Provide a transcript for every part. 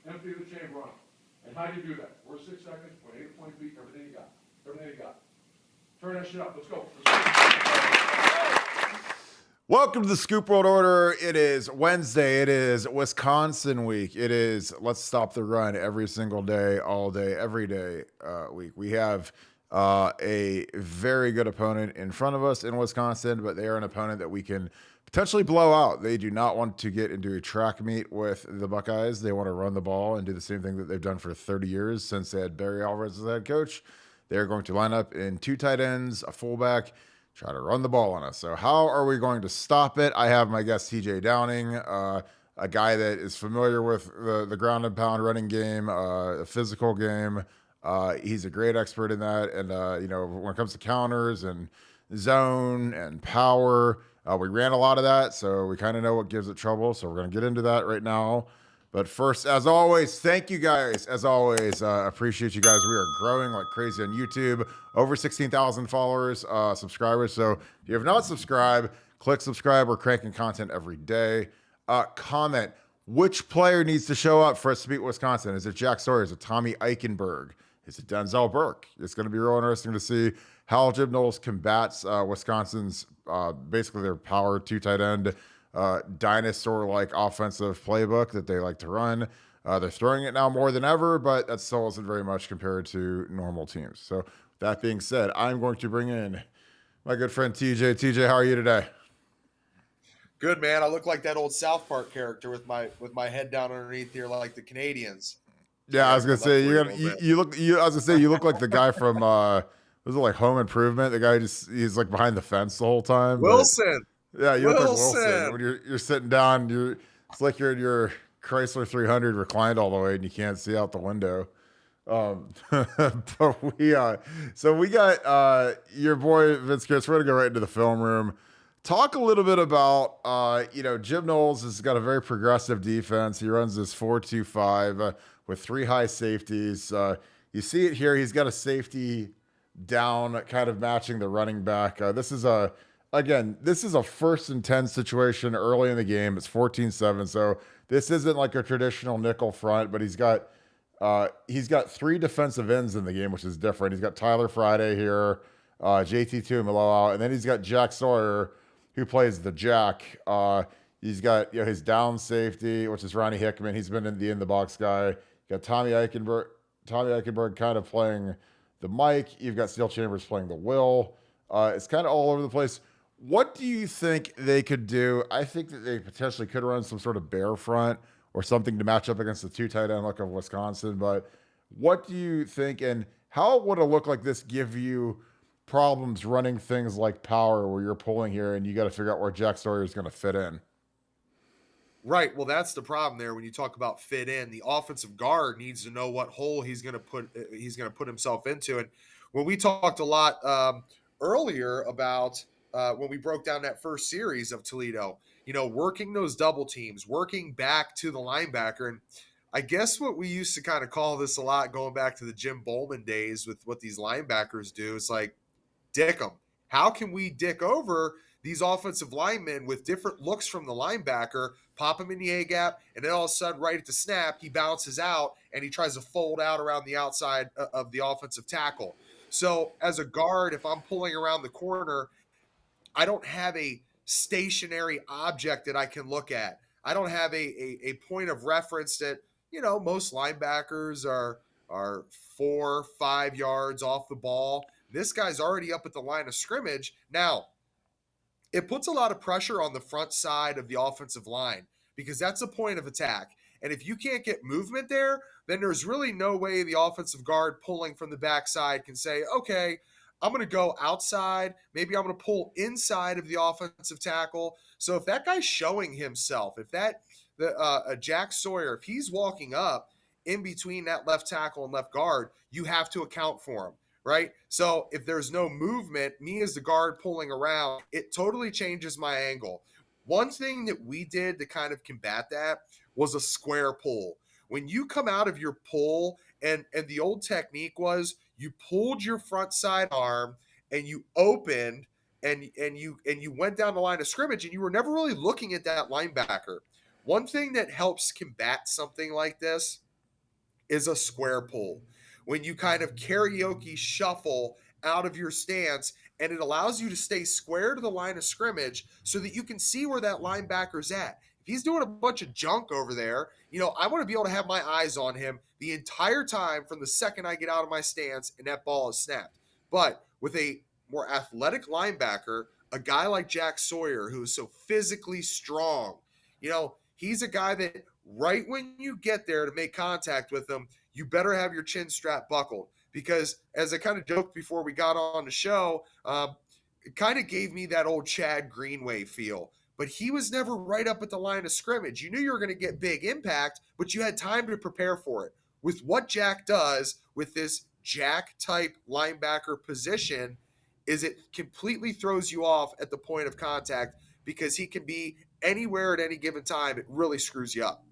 Empty the chamber on them. And how do you do that? First 6 seconds, point A to point B, everything you got. Everything you got. Turn that shit up. Let's go. Welcome to the Scoop World Order. It is Wednesday. It is Wisconsin week. It is let's stop the run every single day, all day, every day week. We have a very good opponent in front of us in Wisconsin, but they are an opponent that we can potentially blow out. They do not want to get into a track meet with the Buckeyes. They want to run the ball and do the same thing that they've done for 30 years since they had Barry Alvarez as head coach. They're going to line up in 2 tight ends, a fullback, try to run the ball on us. So how are we going to stop it? I have my guest TJ Downing, a guy that is familiar with the ground and pound running game, a physical game. He's a great expert in that. And, when it comes to counters and zone and power, we ran a lot of that. So we kind of know what gives it trouble. So we're going to get into that right now. But first, as always, thank you guys. As always, appreciate you guys. We are growing like crazy on YouTube. Over 16,000 followers, subscribers. So if you have not subscribed, click subscribe. We're cranking content every day. Comment. Which player needs to show up for us to beat Wisconsin? Is it Jack Sawyer? Is it Tommy Eichenberg? Is it Denzel Burke? It's going to be real interesting to see how Jim Knowles combats Wisconsin's basically their power 2 tight end dinosaur-like offensive playbook that they like to run. They're throwing it now more than ever, but that still isn't very much compared to normal teams. So that being said, I'm going to bring in my good friend TJ. TJ, how are you today? Good, man. I look like that old South Park character with my head down underneath here, like the Canadians. Yeah, I was gonna say you look like the guy from was it like Home Improvement? The guy he's like behind the fence the whole time. Wilson. Yeah, you look like Wilson. When you're sitting down, it's like you're in your Chrysler 300 reclined all the way and you can't see out the window. But we got your boy Vince Chris. We're gonna go right into the film room. Talk a little bit about Jim Knowles has got a very progressive defense. He runs this 4-2-5 with 3 high safeties. You see it here. He's got a safety down, kind of matching the running back. This is a 1st and 10 situation early in the game. It's 14-7. So this isn't like a traditional nickel front, but he's got 3 defensive ends in the game, which is different. He's got Tyler Friday here, JT Tuimoloau, and then he's got Jack Sawyer, who plays the Jack. He's got his down safety, which is Ronnie Hickman. He's been in the box guy. You got Tommy Eichenberg kind of playing the Mike. You've got Steel Chambers playing the Will. It's kind of all over the place. What do you think they could do? I think that they potentially could run some sort of bear front or something to match up against the 2 tight end look of Wisconsin. But what do you think, and how would a look like this give you problems running things like power where you're pulling here and you got to figure out where Jack Sawyer is going to fit in? Right. Well, that's the problem there when you talk about fit in. The offensive guard needs to know what hole he's going to put himself into. And when we talked a lot earlier about when we broke down that first series of Toledo, working those double teams, working back to the linebacker. And I guess what we used to kind of call this a lot going back to the Jim Bowman days with what these linebackers do. It's like, dick them. How can we dick over these offensive linemen with different looks from the linebacker, pop him in the A-gap, and then all of a sudden, right at the snap, he bounces out and he tries to fold out around the outside of the offensive tackle. So as a guard, if I'm pulling around the corner, I don't have a stationary object that I can look at. I don't have a point of reference that, most linebackers are 4-5 yards off the ball. This guy's already up at the line of scrimmage. Now, it puts a lot of pressure on the front side of the offensive line because that's a point of attack. And if you can't get movement there, then there's really no way the offensive guard pulling from the backside can say, okay, I'm going to go outside. Maybe I'm going to pull inside of the offensive tackle. So if that guy's showing himself, if Jack Sawyer, if he's walking up in between that left tackle and left guard, you have to account for him. Right? So if there's no movement, me as the guard pulling around, it totally changes my angle. One thing that we did to kind of combat that was a square pull. When you come out of your pull, and the old technique was you pulled your front side arm and you opened and you went down the line of scrimmage and you were never really looking at that linebacker. One thing that helps combat something like this is a square pull. When you kind of karaoke shuffle out of your stance, and it allows you to stay square to the line of scrimmage so that you can see where that linebacker's at. If he's doing a bunch of junk over there, I want to be able to have my eyes on him the entire time from the second I get out of my stance and that ball is snapped. But with a more athletic linebacker, a guy like Jack Sawyer, who is so physically strong, he's a guy that right when you get there to make contact with him, you better have your chin strap buckled. Because as I kind of joked before we got on the show, it kind of gave me that old Chad Greenway feel. But he was never right up at the line of scrimmage. You knew you were going to get big impact, but you had time to prepare for it. With what Jack does with this Jack-type linebacker position is it completely throws you off at the point of contact because he can be anywhere at any given time. It really screws you up.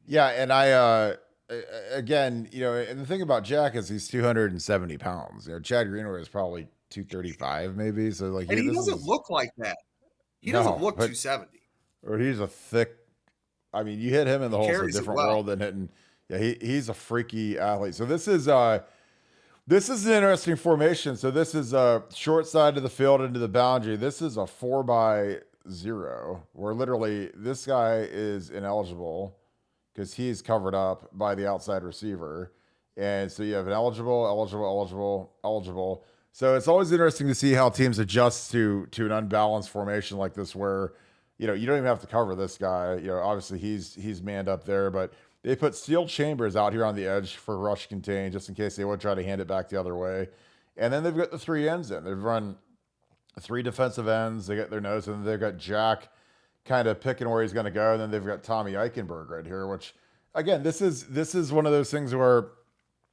Yeah, and again, and the thing about Jack is he's 270 pounds. Chad Greenway is probably 235 maybe. So like, and he doesn't look like that. He doesn't look 270. Or he's a thick. I mean, you hit him in the hole. It's a different world than hitting. Yeah, he's a freaky athlete. So this is an interesting formation. So this is a short side of the field into the boundary. This is a 4-by-0 where literally this guy is ineligible because he's covered up by the outside receiver. And so you have an eligible. So it's always interesting to see how teams adjust to an unbalanced formation like this where, you don't even have to cover this guy. Obviously he's manned up there, but they put steel chambers out here on the edge for rush contain just in case they would try to hand it back the other way. And then they've got the 3 ends in. They've run 3 defensive ends. They got their nose, and they've got Jack kind of picking where he's going to go. And then they've got Tommy Eichenberg right here, which again, this is one of those things where,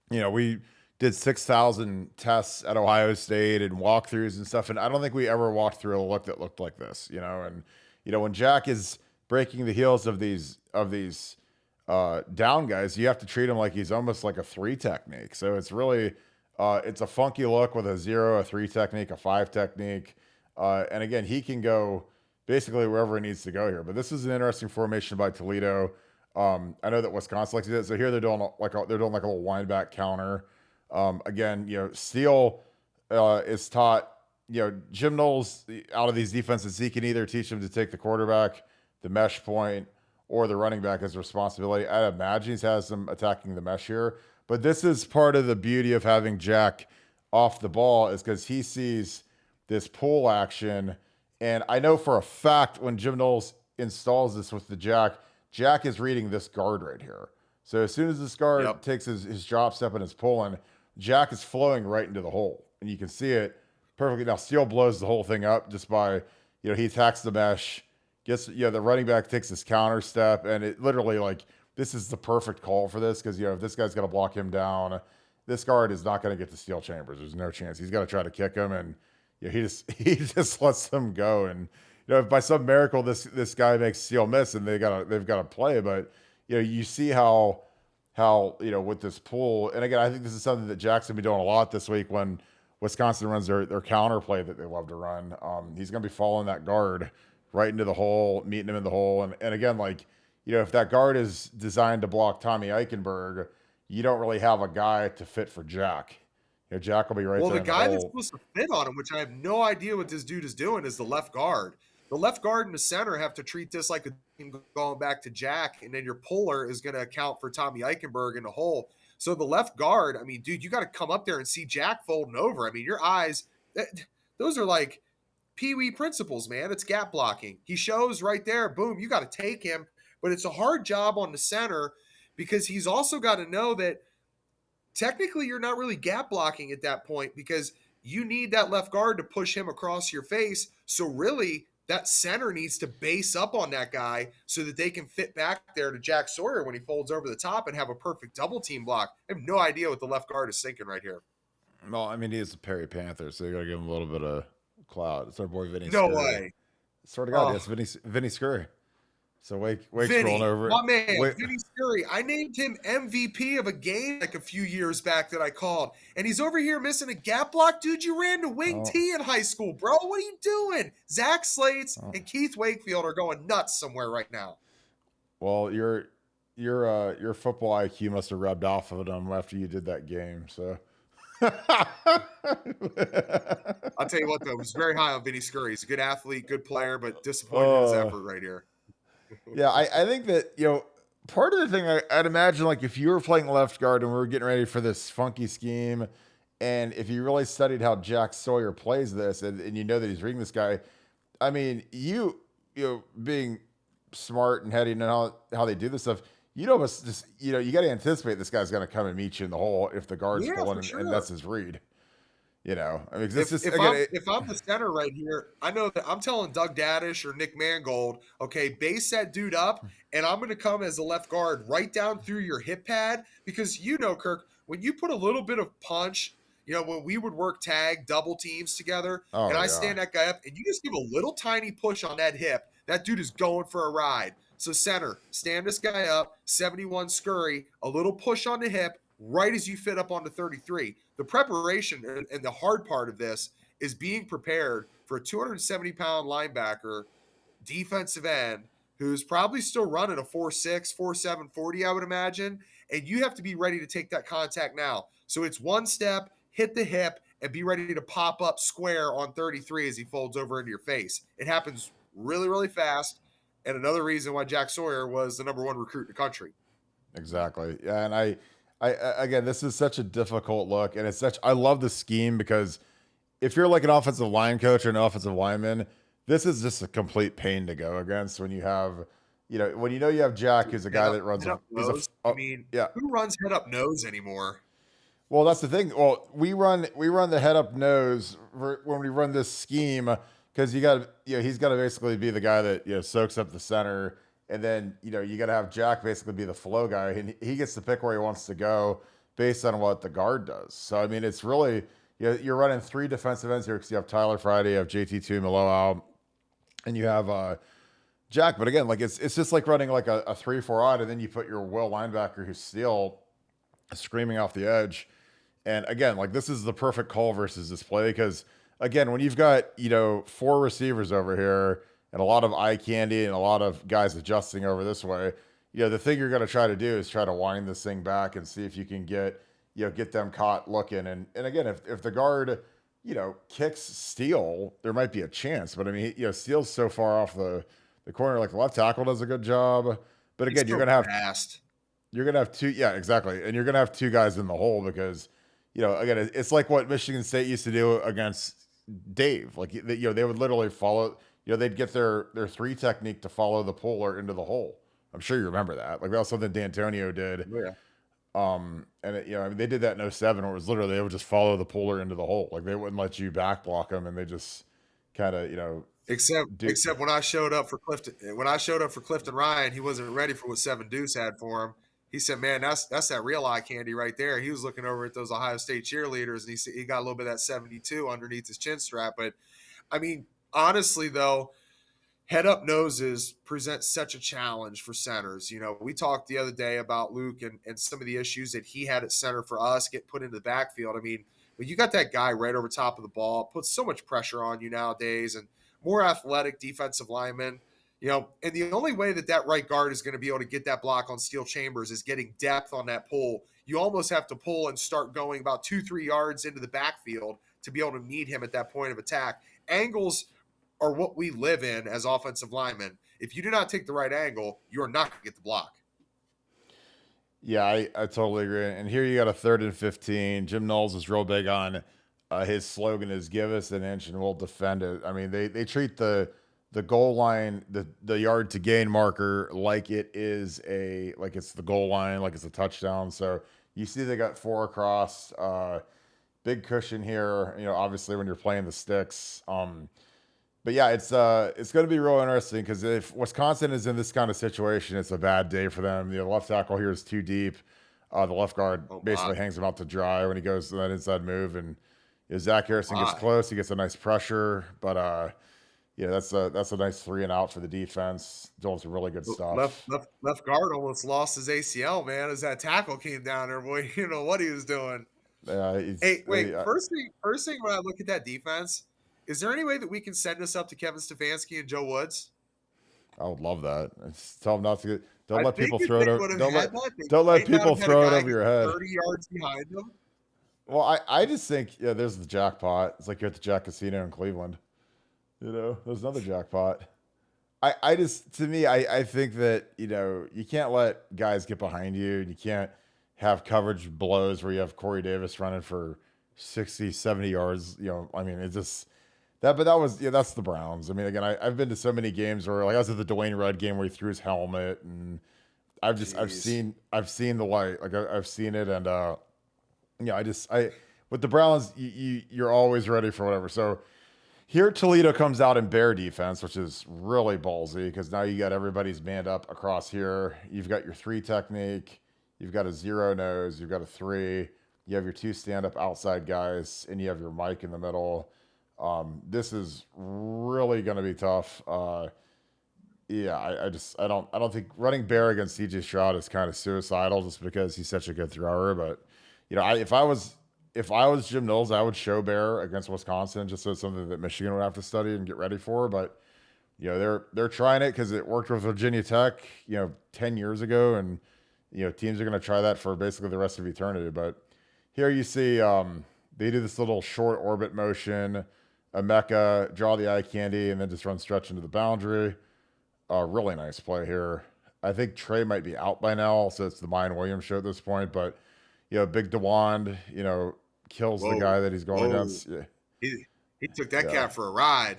we did 6,000 tests at Ohio State and walkthroughs and stuff. And I don't think we ever walked through a look that looked like this, and, when Jack is breaking the heels of these down guys, you have to treat him like he's almost like a 3 technique. So it's really, it's a funky look with a 0, a 3 technique, a 5 technique. And again, he can go basically wherever he needs to go here. But this is an interesting formation by Toledo. I know that Wisconsin likes to do it. So here they're doing like a little wind-back counter. Again, Steele is taught, Jim Knowles out of these defenses, he can either teach them to take the quarterback, the mesh point, or the running back as responsibility. I imagine he has them attacking the mesh here. But this is part of the beauty of having Jack off the ball is because he sees this pull action. And I know for a fact when Jim Knowles installs this with the Jack is reading this guard right here. So as soon as this guard takes his drop step and is pulling, Jack is flowing right into the hole. And you can see it perfectly. Now, Steele blows the whole thing up just by, he attacks the mesh, gets, the running back takes his counter step, and it literally, this is the perfect call for this because, if this guy's going to block him down, this guard is not going to get to Steele Chambers. There's no chance. He's got to try to kick him, and he just lets them go. And, if by some miracle this guy makes Steele miss and they've got to play, but, you see how with this pull, and again, I think this is something that Jackson be doing a lot this week when Wisconsin runs their counter play that they love to run. He's going to be following that guard right into the hole, meeting him in the hole. And again, if that guard is designed to block Tommy Eichenberg, you don't really have a guy to fit for Jack. Jack will be right there. Well, the guy that's supposed to fit on him, which I have no idea what this dude is doing, is the left guard. The left guard and the center have to treat this like a team going back to Jack, and then your puller is going to account for Tommy Eichenberg in the hole. So the left guard, I mean, dude, you got to come up there and see Jack folding over. I mean, your eyes, those are like Pee-wee principles, man. It's gap blocking. He shows right there, boom, you got to take him. But it's a hard job on the center because he's also got to know that technically you're not really gap blocking at that point because you need that left guard to push him across your face. So really, that center needs to base up on that guy so that they can fit back there to Jack Sawyer when he folds over the top and have a perfect double team block. I have no idea what the left guard is thinking right here. Well, I mean, he is a Perry Panther, so you got to give him a little bit of clout. It's our boy Vinny No Scurry. way. Swear to God, yes, Vinny Scurry. So Wake's rolling over. My man, Vinny Scurry. I named him MVP of a game like a few years back that I called. And he's over here missing a gap block. Dude, you ran to wing T in high school, bro. What are you doing? Zach Slates and Keith Wakefield are going nuts somewhere right now. Well, your football IQ must have rubbed off of them after you did that game. So I'll tell you what, though, it was very high on Vinny Scurry. He's a good athlete, good player, but disappointed in his uh, effort right here. yeah, I think that, part of the thing I'd imagine, like, if you were playing left guard and we were getting ready for this funky scheme, and if you really studied how Jack Sawyer plays this, and you know that he's reading this guy, I mean, being smart and heady and how they do this stuff, you'd almost just, you got to anticipate this guy's going to come and meet you in the hole if the guard's Yeah, pulling, for sure. and that's his read. I mean, If I'm the center right here, I know that I'm telling Doug Daddish or Nick Mangold, okay, base that dude up, and I'm going to come as a left guard right down through your hip pad, because Kirk, when you put a little bit of punch, when we would work tag double teams together, and I stand that guy up, and you just give a little tiny push on that hip, that dude is going for a ride. So center, stand this guy up, 71 scurry, a little push on the hip, right as you fit up onto 33. The preparation and the hard part of this is being prepared for a 270-pound linebacker, defensive end, who's probably still running a 4.6, 4.7 40, I would imagine, and you have to be ready to take that contact now. So it's one step, hit the hip, and be ready to pop up square on 33 as he folds over into your face. It happens really, really fast, and another reason why Jack Sawyer was the number one recruit in the country. Exactly. Yeah, and I again, this is such a difficult look, and I love the scheme, because if you're like an offensive line coach or an offensive lineman, this is just a complete pain to go against when you have, when you have Jack, who's a guy that runs who runs head up nose anymore? Well, that's the thing. Well, we run the head up nose when we run this scheme, because he's got to basically be the guy that soaks up the center. And then, you got to have Jack basically be the flow guy, and he gets to pick where he wants to go based on what the guard does. So, I mean, it's really, you're running three defensive ends here, because you have Tyler Friday, you have JT2 Maloau, and you have Jack. But again, like, it's just like running like a 3-4 odd, and then you put your will linebacker who's still screaming off the edge. And again, like, this is the perfect call versus this play, because, again, when you've got, four receivers over here, and a lot of eye candy and a lot of guys adjusting over this way, the thing you're going to try to do is try to wind this thing back and see if you can get them caught looking. And again, if the guard, kicks Steele, there might be a chance. But I mean, Steele's so far off the corner. Like, the left tackle does a good job. But again, you're going to have two. Yeah, exactly. And you're going to have two guys in the hole, because, again, it's like what Michigan State used to do against Dave. Like, they would literally follow. They'd get their 3 technique to follow the puller into the hole. I'm sure you remember that. Like, that was something D'Antonio did. Yeah. And I mean, they did that in 07, where it was literally, they would just follow the puller into the hole. Like, they wouldn't let you back block them, and they just kind of, Except when I showed up for Clifton Ryan, he wasn't ready for what 7 Deuce had for him. He said, "Man, that's that real eye candy right there." He was looking over at those Ohio State cheerleaders, and he got a little bit of that 72 underneath his chin strap. But I mean, honestly, though, head up noses present such a challenge for centers. We talked the other day about Luke and some of the issues that he had at center for us get put into the backfield. I mean, when you got that guy right over top of the ball, it puts so much pressure on you nowadays, and more athletic defensive linemen. And the only way that right guard is going to be able to get that block on Steel Chambers is getting depth on that pull. You almost have to pull and start going about 2-3 yards into the backfield to be able to meet him at that point of attack. Angles are what we live in as offensive linemen. If you do not take the right angle, you are not going to get the block. Yeah, I totally agree. And here you got a 3rd and 15. Jim Knowles is real big on his slogan is "Give us an inch and we'll defend it." I mean, they treat the goal line, the yard to gain marker, like it's the goal line, like it's a touchdown. So you see they got 4 across, big cushion here. Obviously when you're playing the sticks. But yeah, it's going to be real interesting, because if Wisconsin is in this kind of situation, it's a bad day for them. The left tackle here is too deep. The left guard basically hangs him out to dry when he goes to that inside move, and Zach Harrison gets close. He gets a nice pressure, but that's a nice 3 and out for the defense. Doing some really good stuff. Left guard almost lost his ACL, man, as that tackle came down there. Boy, you know what he was doing. Hey, wait. First thing when I look at that defense, is there any way that we can send this up to Kevin Stefanski and Joe Woods? I would love that. Tell them Don't I let think people if throw it. they would have had that, they Don't let might not people have had a throw it guy over get your head. 30 yards behind them. Well, I just think there's the jackpot. It's like you're at the Jack Casino in Cleveland. There's another jackpot. I just to me I think that you can't let guys get behind you, and you can't have coverage blows where you have Corey Davis running for 60, 70 yards. I mean, it's just that. But that was that's the Browns. I mean, again, I've been to so many games where, like, I was at the Dwayne Rudd game where he threw his helmet, and Jeez. I've seen the light, like I've seen it, and I with the Browns, you're always ready for whatever. So here, Toledo comes out in bear defense, which is really ballsy because now you got everybody's manned up across here. You've got your 3 technique, you've got a 0 nose, you've got a 3, you have your 2 stand up outside guys, and you have your Mike in the middle. This is really going to be tough. Yeah, I don't think running bear against CJ Stroud is kind of suicidal just because he's such a good thrower. But if I was Jim Knowles, I would show bear against Wisconsin just so it's something that Michigan would have to study and get ready for. But they're trying it because it worked with Virginia Tech 10 years ago, and teams are going to try that for basically the rest of eternity. But here you see they do this little short orbit motion, a mecha, draw the eye candy, and then just run stretch into the boundary. Really nice play here. I think Trey might be out by now, so it's the Mayan Williams show at this point. But Big DeWand, kills the Whoa. guy that he's going Whoa. against. Yeah, He took that yeah, cat for a ride.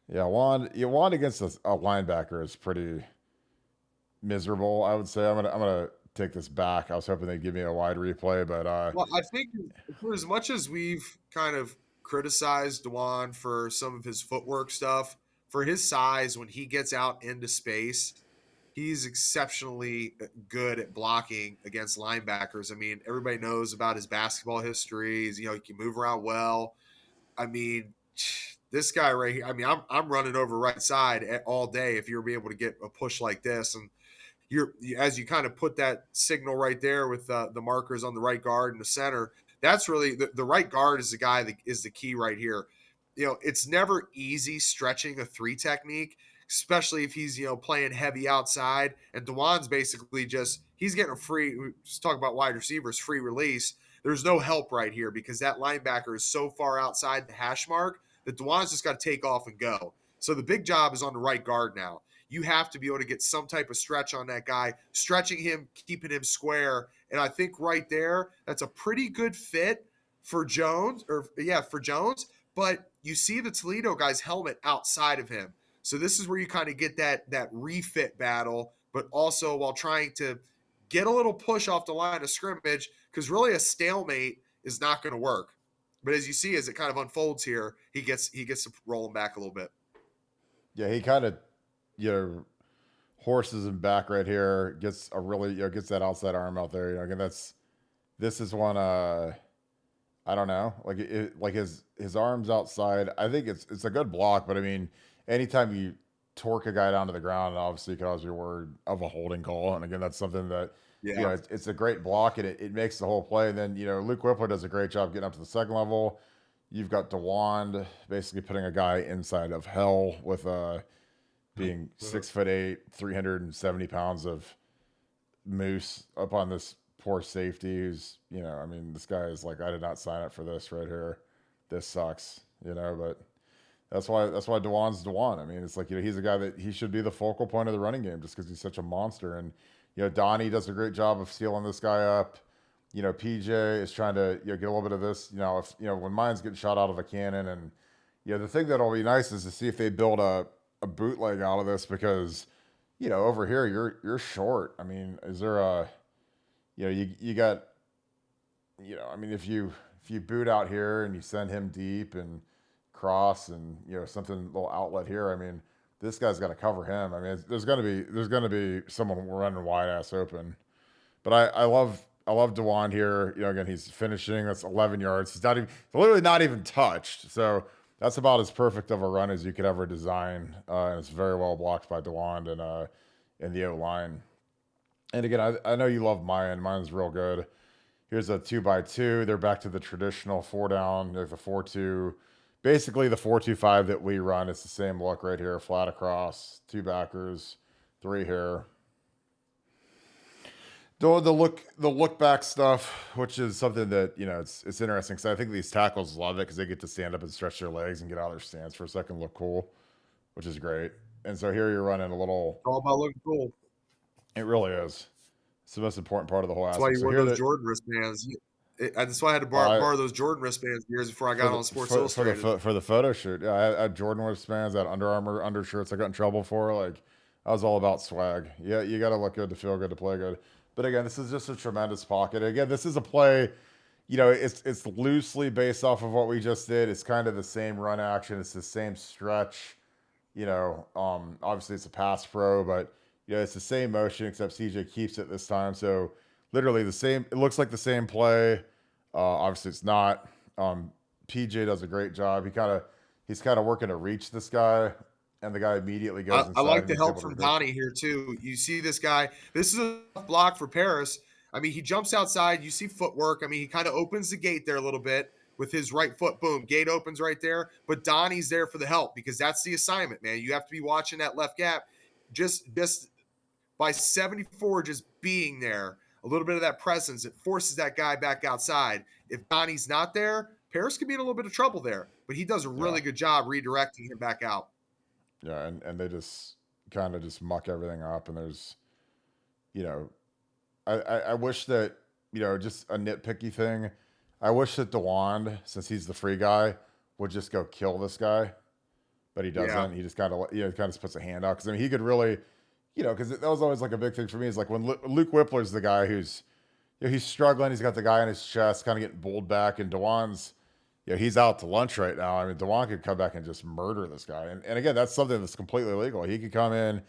Wand against a linebacker is pretty miserable. I would say I'm gonna take this back. I was hoping they'd give me a wide replay, but Well, I think for as much as we've kind of criticized Dewan for some of his footwork stuff, for his size, when he gets out into space, he's exceptionally good at blocking against linebackers. I mean, everybody knows about his basketball history. He can move around well. I mean, this guy right here. I mean, I'm running over right side all day if you're be able to get a push like this, and as you kind of put that signal right there with the markers on the right guard and the center. That's really the right guard is the guy that is the key right here. It's never easy stretching a 3 technique, especially if he's playing heavy outside. And Dewan's basically he's getting a free. Let's talk about wide receivers, free release. There's no help right here because that linebacker is so far outside the hash mark that Dewan's just got to take off and go. So the big job is on the right guard now. You have to be able to get some type of stretch on that guy, stretching him, keeping him square. And I think right there, that's a pretty good fit for Jones, for Jones. But you see the Toledo guy's helmet outside of him. So this is where you kind of get that refit battle, but also while trying to get a little push off the line of scrimmage, because really a stalemate is not going to work. But as you see, as it kind of unfolds here, he gets to roll him back a little bit. yeah, he kind of horses him back right here. Gets a really gets that outside arm out there. Again, this is one. I don't know, like his arms outside. I think it's a good block, but I mean, anytime you torque a guy down to the ground, obviously you can always be worried of a holding call. And again, that's something that Yeah. it's a great block, and it makes the whole play. And then Luke Whippler does a great job getting up to the second level. You've got DeWand basically putting a guy inside of hell with being 6'8", 370 pounds of moose up on this poor safety who's, I mean, this guy is like, I did not sign up for this right here. This sucks, but that's why DeWan's DeWan. I mean, it's like, he's a guy that he should be the focal point of the running game just because he's such a monster. And, Donnie does a great job of sealing this guy up. PJ is trying to, get a little bit of this, if, when mine's getting shot out of a cannon. And, the thing that'll be nice is to see if they build a bootleg out of this because, over here, you're short. I mean, is there a, you got, I mean, if you boot out here and you send him deep and cross and, something, little outlet here, I mean, this guy's got to cover him. I mean, there's going to be someone running wide ass open. But I love DeWan here. Again, he's finishing. That's 11 yards. He's literally not even touched. So that's about as perfect of a run as you could ever design. And it's very well blocked by DeWan and in the O-line. And again, I know you love Mayan. Mayan's real good. Here's a 2x2. They're back to the traditional 4 down. There's a 4-2. Basically the 4-2-5 that we run. It's the same look right here. Flat across, 2 backers, 3 here. The look back stuff, which is something that it's interesting because I think these tackles love it because they get to stand up and stretch their legs and get out of their stance for a second, look cool, which is great. And so here you're running a little. It's all about looking cool. It really is. It's the most important part of the whole That's why aspect. you So wore here those that Jordan wristbands. That's why I had to I borrow those Jordan wristbands years before I got on Sports Illustrated. for the photo shoot, yeah, I had Jordan wristbands, I had Under Armour undershirts I got in trouble for. Like I was all about swag. Yeah, you got to look good to feel good to play good. But again, this is just a tremendous pocket. Again, this is a play. It's loosely based off of what we just did. It's kind of the same run action. It's the same stretch. Obviously it's a pass pro, but it's the same motion except CJ keeps it this time. So literally the same. It looks like the same play. Obviously it's not. PJ does a great job. He's kind of working to reach this guy, and the guy immediately goes inside. I like the and he's help able to from break. Donnie here too. You see this guy. This is a tough block for Paris. I mean, he jumps outside. You see footwork. I mean, he kind of opens the gate there a little bit with his right foot. Boom, gate opens right there. But Donnie's there for the help because that's the assignment, man. You have to be watching that left gap. Just by 74, just being there, a little bit of that presence, it forces that guy back outside. If Donnie's not there, Paris could be in a little bit of trouble there. But he does a really good job redirecting him back out. Yeah, and they just kind of just muck everything up, and there's, I wish that, just a nitpicky thing. I wish that DeWand, since he's the free guy, would just go kill this guy, but he doesn't. Yeah. He just kind of, kind of just puts a hand out because I mean he could really, because that was always like a big thing for me is like when Luke Whippler's the guy who's, he's struggling. He's got the guy on his chest, kind of getting pulled back, and DeWand's. He's out to lunch right now. I mean, DeWan could come back and just murder this guy. And again, that's something that's completely illegal. He could come in,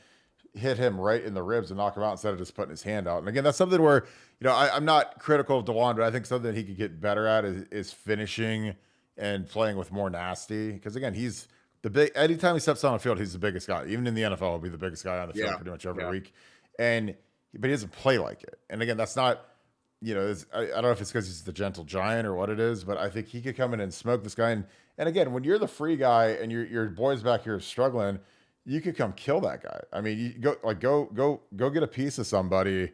hit him right in the ribs and knock him out instead of just putting his hand out. And again, that's something where, I'm not critical of DeWan, but I think something he could get better at is finishing and playing with more nasty. Because again, he's anytime he steps on the field, he's the biggest guy. Even in the NFL, he'll be the biggest guy on the field pretty much every week. But he doesn't play like it. And again, that's not, I don't know if it's because he's the gentle giant or what it is, but I think he could come in and smoke this guy. And again, when you're the free guy and your boys back here struggling, you could come kill that guy. I mean, you go get a piece of somebody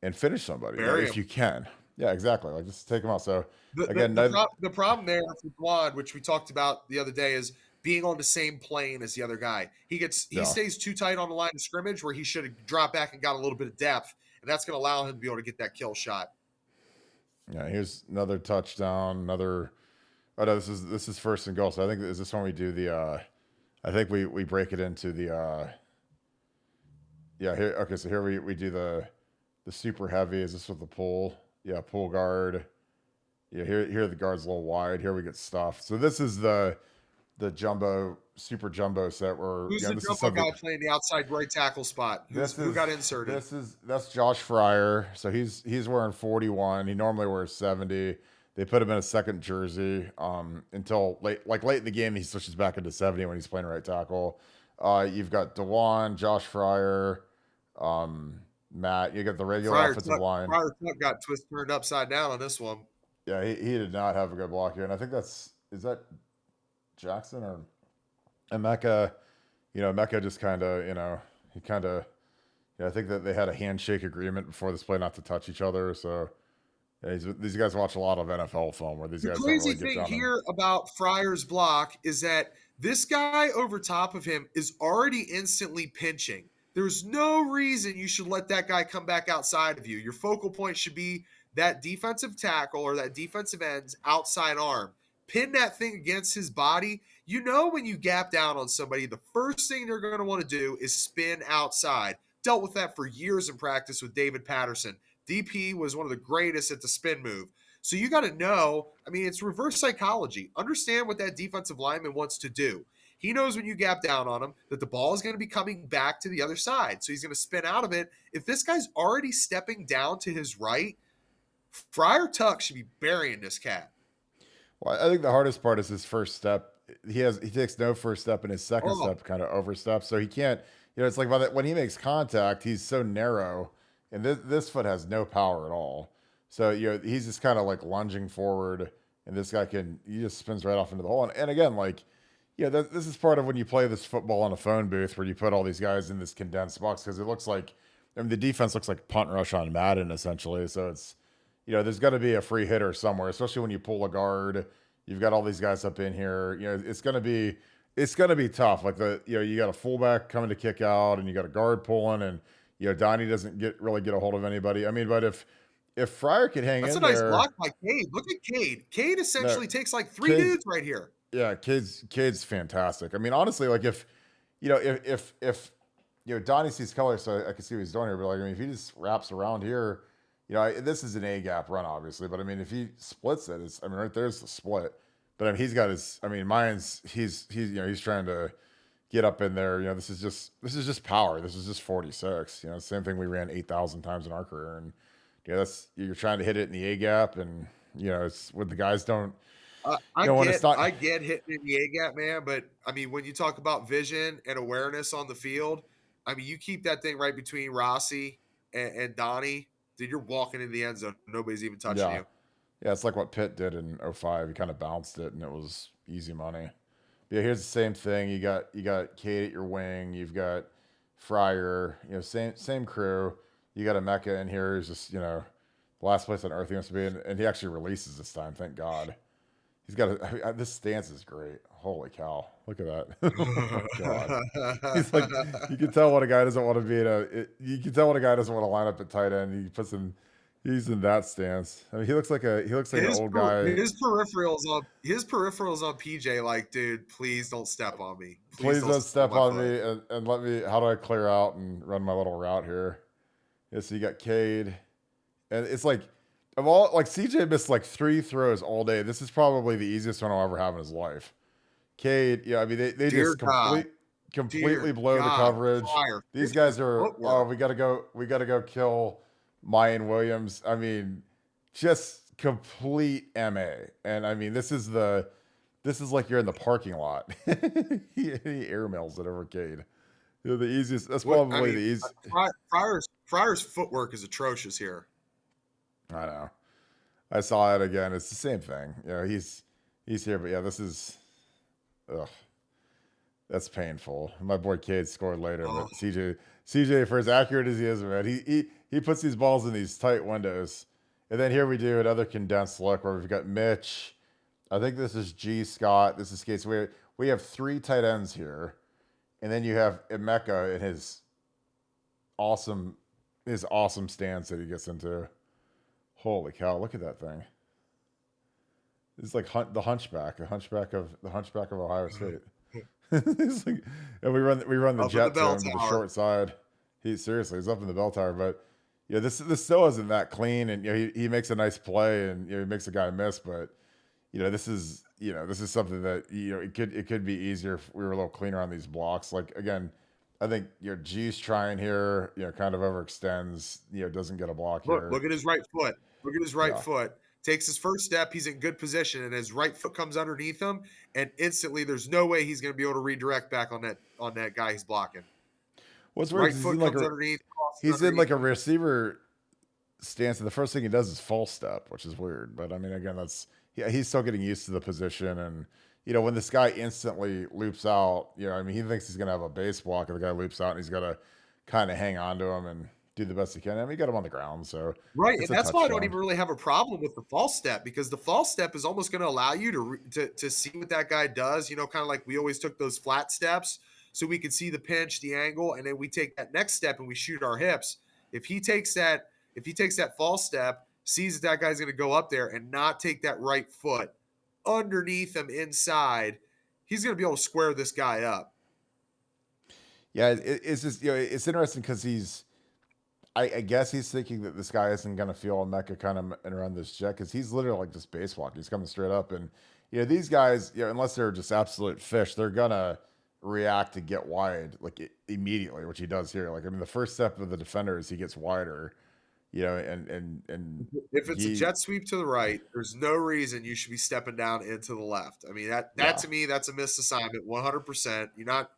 and finish somebody if you can. Yeah, exactly. Like just take him out. So the problem there for Blonde, which we talked about the other day, is being on the same plane as the other guy. He stays too tight on the line of scrimmage where he should have dropped back and got a little bit of depth, and that's going to allow him to be able to get that kill shot. Yeah, here's another touchdown. Oh no, this is first and goal. So I think is this when we do the. I think we break it into the. Yeah, here. Okay, so here we do the super heavy. Is this with the pull? Yeah, pull guard. Yeah, here the guard's a little wide. Here we get stuffed. So this is the super jumbo set where who's the jumbo guy playing the outside right tackle spot? Who got inserted? That's Josh Fryer. So he's wearing 41. He normally wears 70. They put him in a second jersey until late in the game. He switches back into 70 when he's playing right tackle. You've got DeWan, Josh Fryer, Matt. You got the regular offensive line. Fryer got turned upside down on this one. Yeah, he did not have a good block here, and I think is that Jackson or Emeka? Emeka just kind of, he kind of, I think that they had a handshake agreement before this play not to touch each other. So these guys watch a lot of NFL film where these guys. The crazy don't really thing here about Fryer's block is that this guy over top of him is already instantly pinching. There's no reason you should let that guy come back outside of you. Your focal point should be that defensive tackle or that defensive end's outside arm. Pin that thing against his body. When you gap down on somebody, the first thing they're going to want to do is spin outside. Dealt with that for years in practice with David Patterson. DP was one of the greatest at the spin move. So you got to know, it's reverse psychology. Understand what that defensive lineman wants to do. He knows when you gap down on him that the ball is going to be coming back to the other side. So he's going to spin out of it. If this guy's already stepping down to his right, Fryer Tuck should be burying this cat. Well, I think the hardest part is his first step. He takes no first step, and his second step kind of oversteps. So he can't. It's like when he makes contact, he's so narrow, and this foot has no power at all. So he's just kind of like lunging forward, and this guy he just spins right off into the hole. And again, this is part of when you play this football on a phone booth where you put all these guys in this condensed box because it looks like I mean, the defense looks like punt rush on Madden essentially. So it's, there's got to be a free hitter somewhere, especially when you pull a guard. You've got all these guys up in here. It's gonna be tough. Like you got a fullback coming to kick out, and you got a guard pulling, and Donnie doesn't really get a hold of anybody. I mean, but if Fryer could hang That's in a nice there, block by Cade. Look at Cade. Cade no, essentially takes like 3 Cade's, dudes right here. yeah, Cade's fantastic. I mean, honestly, like if Donnie sees color, so I can see what he's doing here. But like, I mean, if he just wraps around here, this is an A gap run, obviously. But I mean, if he splits it, right there's the split. But I mean, he's got his. I mean, he's trying to get up in there. This is just power. This is just 46. Same thing we ran 8,000 times in our career, and you're trying to hit it in the A gap, and it's when the guys don't. I get hitting in the A gap, man. But I mean, when you talk about vision and awareness on the field, I mean, you keep that thing right between Rossi and Donnie, dude, you're walking in the end zone. Nobody's even touching you. Yeah, it's like what Pitt did in 05. He kind of bounced it, and it was easy money. But yeah, here's the same thing. You got Kate at your wing. You've got Fryer. Same crew. You got a Mecca in here who's just the last place on earth he wants to be, and he actually releases this time. Thank God. He's got this stance is great. Holy cow! Look at that. Oh my God. He's like, you can tell what a guy doesn't want to be you can tell what a guy doesn't want to line up at tight end. He's in that stance. I mean, he looks like an old guy. His peripherals on PJ, like, dude, please don't step on me. Please don't step on me and let me. How do I clear out and run my little route here? Yeah, so you got Cade, and it's like of all like CJ missed like 3 throws all day. This is probably the easiest one I'll ever have in his life. Cade, I mean they just completely blow the coverage. These guys are we gotta go kill Mayan Williams. I mean, just complete MA. And I mean, this is like you're in the parking lot. he airmails it over Cade. The easiest. That's probably the easiest. Fryer's footwork is atrocious here. I know. I saw it again. It's the same thing. He's here, but yeah, this is. Ugh. That's painful. My boy Cade scored later, but CJ, for as accurate as he is, man, he puts these balls in these tight windows. And then here we do another condensed look where we've got Mitch. I think this is G. Scott. This is Skates. We have 3 tight ends here. And then you have Emeka in his awesome stance that he gets into. Holy cow, look at that thing. It's like the hunchback of Ohio State. It's like, and we run the jet to him to the short side. He's up in the bell tower, but this still isn't that clean, and he makes a nice play, and he makes a guy miss, but this is something that it could be easier if we were a little cleaner on these blocks. Like again, I think G's trying here, kind of overextends, doesn't get a block here. Look at his right foot. Foot. Takes his first step, he's in good position, and his right foot comes underneath him, and instantly there's no way he's going to be able to redirect back on that guy he's blocking. What's weird? Right foot comes underneath. He's in like a receiver stance, and the first thing he does is false step, which is weird. But I mean, again, he's still getting used to the position, and when this guy instantly loops out, I mean, he thinks he's going to have a base block, and the guy loops out, and he's got to kind of hang on to him and do the best he can. I mean, he got him on the ground, so right, and that's why I don't even really have a problem with the false step, because the false step is almost going to allow you to see what that guy does. Kind of like we always took those flat steps, so we could see the pinch, the angle, and then we take that next step and we shoot our hips. If he takes that false step, sees that guy's going to go up there and not take that right foot underneath him inside, he's going to be able to square this guy up. Yeah, it's just it's interesting because I guess he's thinking that this guy isn't going to feel Emeka kind of and around this jet, because he's literally like this base walk. He's coming straight up, and these guys, unless they're just absolute fish, they're gonna react to get wide like immediately, which he does here. Like I mean, the first step of the defender is he gets wider, and if it's a jet sweep to the right, there's no reason you should be stepping down into the left. I mean that to me, that's a missed assignment, 100%. You're not.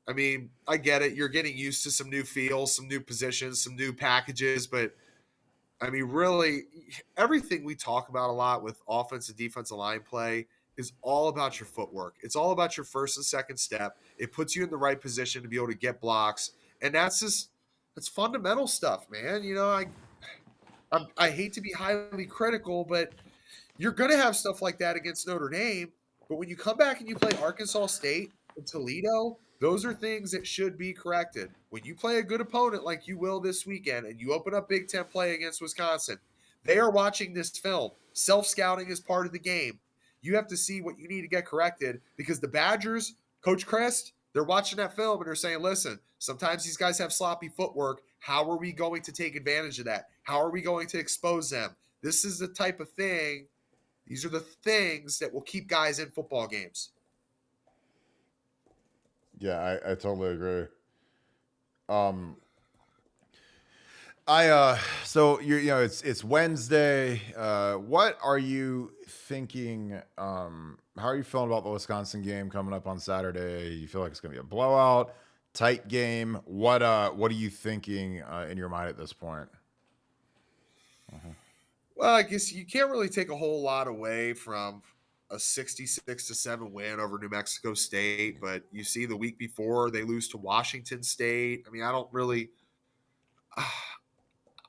I mean, I get it. You're getting used to some new feels, some new positions, some new packages. But, I mean, really, everything we talk about a lot with offense and defensive line play is all about your footwork. It's all about your first and second step. It puts you in the right position to be able to get blocks. And that's just That's fundamental stuff, man. I hate to be highly critical, but you're going to have stuff like that against Notre Dame. But when you come back and you play Arkansas State and Toledo, those are things that should be corrected. When you play a good opponent like you will this weekend and you open up Big Ten play against Wisconsin, they are watching this film. Self-scouting is part of the game. You have to see what you need to get corrected because the Badgers, Coach Crest, they're watching that film and they're saying, listen, sometimes these guys have sloppy footwork. How are we going to take advantage of that? How are we going to expose them? This is the type of thing. These are the things that will keep guys in football games. Yeah, I totally agree. So it's Wednesday. What are you thinking? How are you feeling about the Wisconsin game coming up on Saturday? You feel like it's gonna be a blowout, tight game? What are you thinking in your mind at this point? Well, I guess you can't really take a whole lot away from a 66-7 win over New Mexico State, but you see the week before they lose to Washington State. I mean, I don't really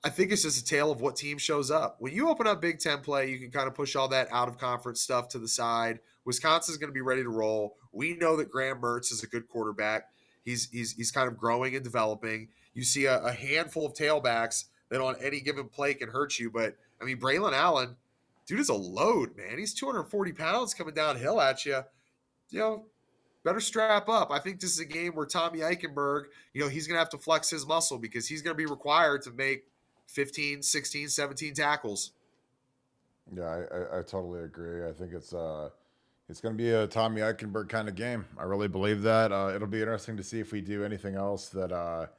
I think it's just a tale of what team shows up. When you open up Big Ten play, you can kind of push all that out of conference stuff to the side. Wisconsin's going to be ready to roll. We know that Graham Mertz is a good quarterback. He's kind of growing and developing. You see a handful of tailbacks that on any given play can hurt you. But I mean, Braylon Allen, dude is a load, man. He's 240 pounds coming downhill at you. Better strap up. I think this is a game where Tommy Eichenberg, he's going to have to flex his muscle because he's going to be required to make 15, 16, 17 tackles. Yeah, I totally agree. I think it's going to be a Tommy Eichenberg kind of game. I really believe that. It'll be interesting to see if we do anything else that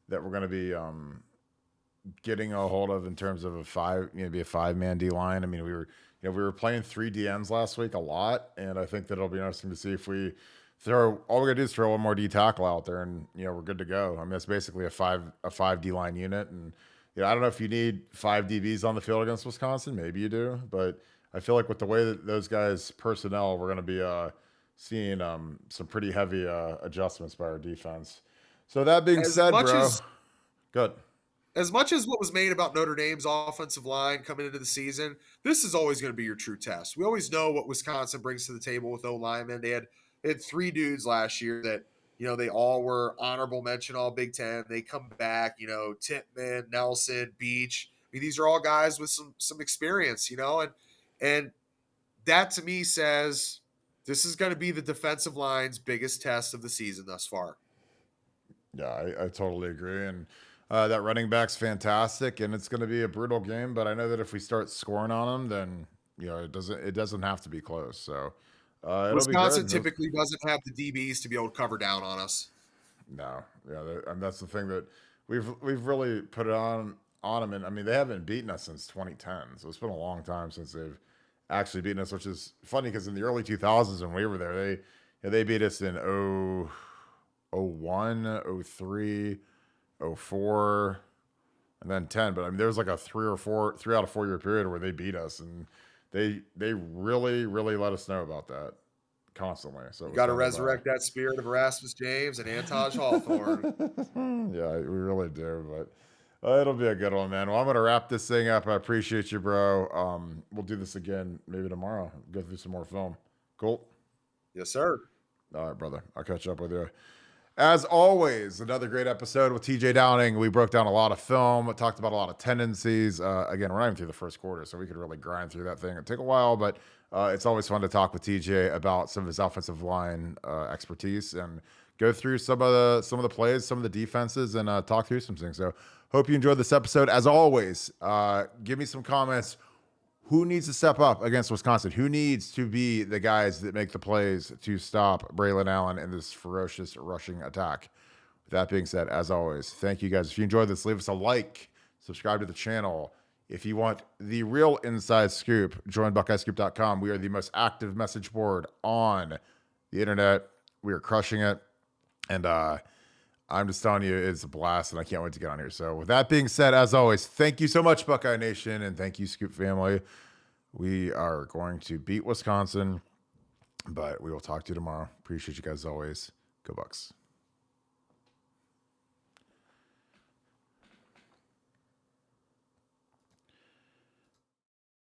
we're going to be getting a hold of in terms of a 5-man D line. I mean, we were playing 3 DNs last week a lot, and I think that it'll be interesting to see if we all we got to do is throw one more D tackle out there, and we're good to go. I mean, it's basically a 5 D line unit, and I don't know if you need 5 DBs on the field against Wisconsin. Maybe you do, but I feel like with the way that those guys personnel, we're going to be seeing some pretty heavy adjustments by our defense. So that being said, bro, good. As much as what was made about Notre Dame's offensive line coming into the season, this is always going to be your true test. We always know what Wisconsin brings to the table with O-linemen. They had 3 dudes last year that, they all were honorable mention all Big Ten. They come back, Tippmann, Nelson, Beach. I mean, these are all guys with some experience, and that to me says this is going to be the defensive line's biggest test of the season thus far. Yeah, I totally agree. And that running back's fantastic, and it's going to be a brutal game. But I know that if we start scoring on them, then it doesn't have to be close. So Wisconsin typically doesn't have the DBs to be able to cover down on us. No, yeah, and that's the thing that we've really put it on them. And I mean, they haven't beaten us since 2010, so it's been a long time since they've actually beaten us, which is funny because in the early 2000s when we were there, they beat us in 01, 03, 04, and then 10. But I mean, there was like a 3 out of 4 year period where they beat us, and they really let us know about that constantly. So you got to resurrect that spirit of Erasmus James and Antaj Hawthorne. Yeah, we really do. But it'll be a good one, man. Well, I'm gonna wrap this thing up. I appreciate you, bro. We'll do this again maybe tomorrow. Go through some more film. Cool. Yes, sir. All right, brother. I'll catch up with you. As always, another great episode with TJ Downing. We broke down a lot of film, talked about a lot of tendencies. Again, we're not even through the first quarter, so we could really grind through that thing. It'd take a while, but it's always fun to talk with TJ about some of his offensive line expertise and go through some of the plays, some of the defenses, and talk through some things. So hope you enjoyed this episode. As always, give me some comments. Who needs to step up against Wisconsin? Who needs to be the guys that make the plays to stop Braylon Allen in this ferocious rushing attack? With that being said, as always, thank you guys. If you enjoyed this, leave us a like, subscribe to the channel. If you want the real inside scoop, join BuckeyeScoop.com. We are the most active message board on the internet. We are crushing it. And I'm just telling you, it's a blast, and I can't wait to get on here. So with that being said, as always, thank you so much, Buckeye Nation, and thank you, Scoop family. We are going to beat Wisconsin, but we will talk to you tomorrow. Appreciate you guys as always. Go Bucks.